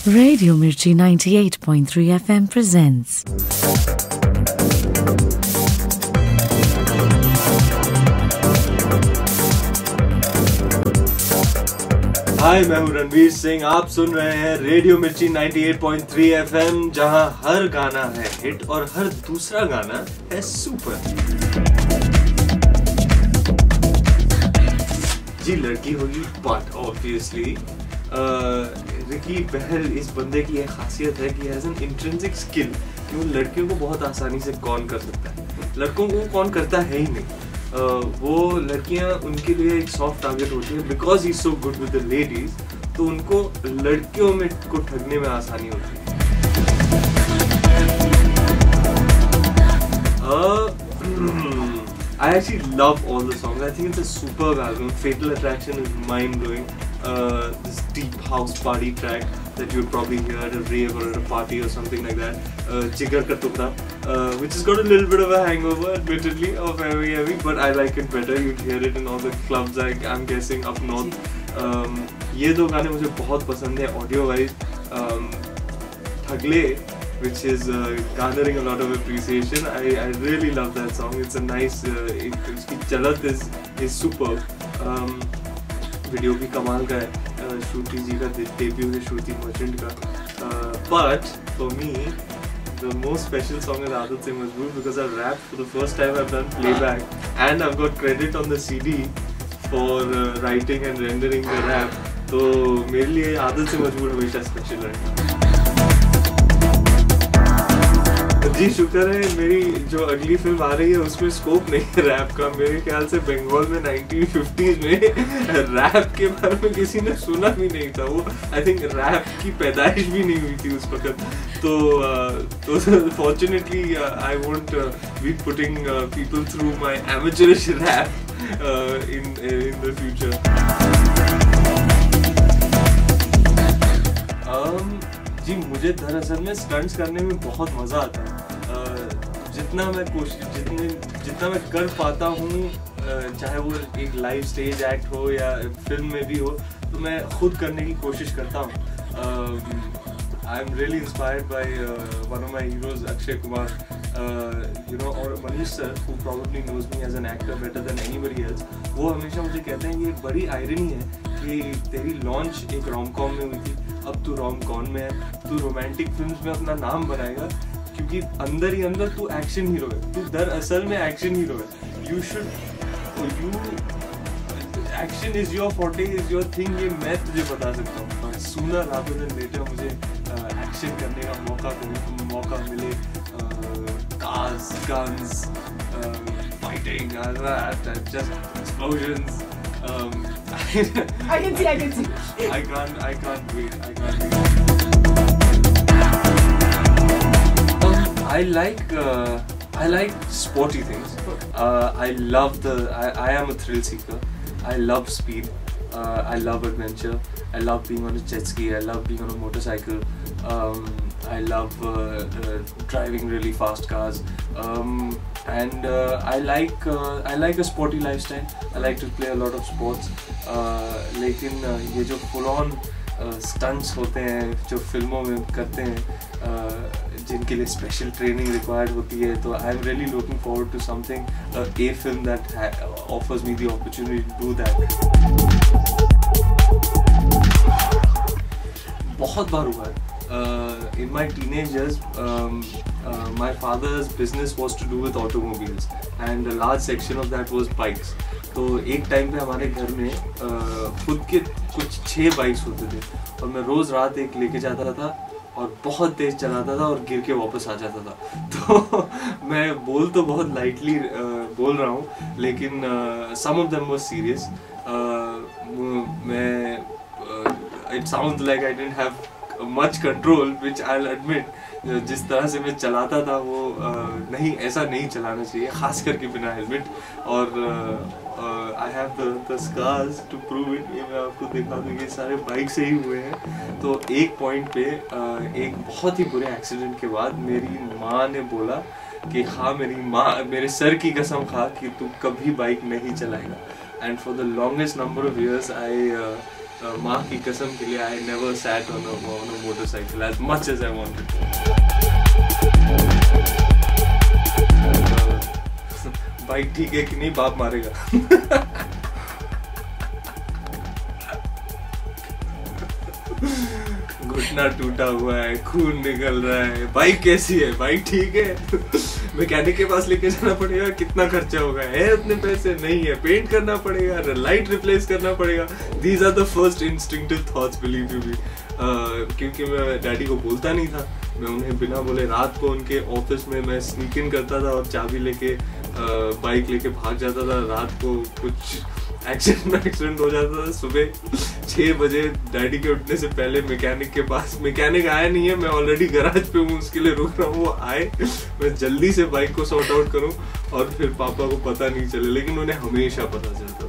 Radio Mirchi 98.3 FM presents. हाय, मैं हूँ रणवीर सिंह। आप सुन रहे हैं रेडियो मिर्ची 98.3 FM, जहां हर गाना है हिट और हर दूसरा गाना है सुपर। जी, लड़की होगी बट ऑब्वियसली रिकी बहल, इस बंदे की यह खासियत है कि हैज़ एन इंट्रिंसिक स्किल कि वो लड़कियों को बहुत आसानी से कॉन कर सकता है। लड़कों को कॉन करता है ही नहीं। वो लड़कियां उनके लिए एक सॉफ्ट टारगेट होती है because he is so good with the ladies, तो उनको लड़कियों में को ठगने में आसानी होती है। I actually love all the songs. I think it's a superb album. Fatal Attraction is mind-blowing. This deep house party track that you'd probably hear at a rave or at a party or something like that. Jigar Ka Tukda, which has got a little bit of a hangover, admittedly, of Heavy Heavy, but I like it better. You'd hear it in all the clubs, I'm guessing, up north. ये दो गाने मुझे बहुत पसंद है audio-wise. Thagle, which is garnering a lot of appreciation. I really love that song. It's a nice, उसकी चलत is superb. Video भी कमाल का है, श्रुति जी का डेब्यू है, श्रुति मर्चेंट का। But for me, the most special song is Aadat Se Majboor because I rapped for the first time. I've done playback and I've got credit on the CD for writing and rendering the rap. तो मेरे लिए आदत से मजबूर हमेशा special है। जी, शुक्र है मेरी जो अगली फिल्म आ रही है उसमें स्कोप नहीं है रैप का। मेरे ख्याल से बंगाल में 1950s में रैप के बारे में किसी ने सुना भी नहीं था। वो आई थिंक रैप की पैदाइश भी नहीं हुई थी उस वक्त। तो fortunately I won't be putting people through my amateurish rap in the future. जी, मुझे दरअसल में स्टंट्स करने में बहुत मज़ा आता है। जितना मैं कर पाता हूँ, चाहे वो एक लाइव स्टेज एक्ट हो या फिल्म में भी हो, तो मैं खुद करने की कोशिश करता हूँ। I am really inspired by one of my heroes Akshay Kumar, और Manish sir, who probably knows me as an actor better than anybody else. वो हमेशा मुझे कहते हैं कि एक बड़ी आयरनी है कि तेरी लॉन्च एक रोम कॉम में हुई थी, अब तू रोम कॉम में है, तू रोमांटिक फिल्म्स में अपना नाम बनाएगा क्योंकि अंदर ही अंदर तू एक्शन हीरो है। तू दरअसल में एक्शन हीरो है। Action is your forte, is your thing. ये मैं तुझे बता सकता हूँ। सूनर रादर देन लेटर मुझे एक्शन करने का मौका मिले, cars, guns, fighting, just explosions. I can see. I can't wait. I like sporty things. I am a thrill seeker. I love speed. I love adventure. I love being on a jet ski. I love being on a motorcycle. I love driving really fast cars. And I like a sporty lifestyle. I like to play a lot of sports. लेकिन ये जो full on stunts होते हैं जो फिल्मों में करते हैं, जिनके लिए स्पेशल ट्रेनिंग रिक्वायर्ड होती है, तो I am really looking forward to something, a film that offers me the opportunity to do that. बहुत बार हुआ है। In my teenage years, my father's business was to do with automobiles, and a large section of that was bikes. तो एक time पे हमारे घर में खुद के कुछ 6 बाइक्स होते थे और मैं रोज़ रात एक लेके जाता था और बहुत तेज़ चलाता था और गिर के वापस आ जाता था। तो मैं बोल तो बहुत लाइटली बोल रहा हूँ, लेकिन some of them were serious. It sounds like I didn't have much control, which I'll admit. जिस तरह से मैं चलाता था वो नहीं, ऐसा नहीं चलाना चाहिए, खास करके बिना हेलमेट। और I have the scars to prove it। ये मैं आपको दिखा दूँ, ये सारे बाइक से ही हुए हैं। तो एक पॉइंट पे एक बहुत ही बुरे एक्सीडेंट के बाद मेरी माँ ने बोला कि हाँ, मेरे सर की कसम खा कि तू कभी बाइक नहीं चलाएगा। And for the longest number of years माँ की कसम के लिए I never sat on a motorcycle as much as I wanted. Bike ठीक है कि नहीं, बाप मारेगा। घुटना टूटा हुआ है, खून निकल रहा है, बाइक कैसी है, बाइक ठीक है? मैकेनिक के पास लेके जाना पड़ेगा, कितना खर्चा होगा, है उतने पैसे नहीं है, पेंट करना पड़ेगा, लाइट रिप्लेस करना पड़ेगा। These are the first instinctive thoughts, believe you me. क्योंकि मैं डैडी को बोलता नहीं था, मैं उन्हें बिना बोले रात को उनके ऑफिस में मैं स्नीक इन करता था और चाबी लेके बाइक लेके भाग जाता था। रात को कुछ एक्सीडेंट हो जाता था। सुबह 6 बजे डैडी के उठने से पहले मैकेनिक के पास, मैकेनिक आया नहीं है, मैं ऑलरेडी गैराज पे हूँ, उसके लिए रुक रहा हूँ, वो आए, मैं जल्दी से बाइक को सॉर्ट आउट करूँ और फिर पापा को पता नहीं चले, लेकिन उन्हें हमेशा पता चलता।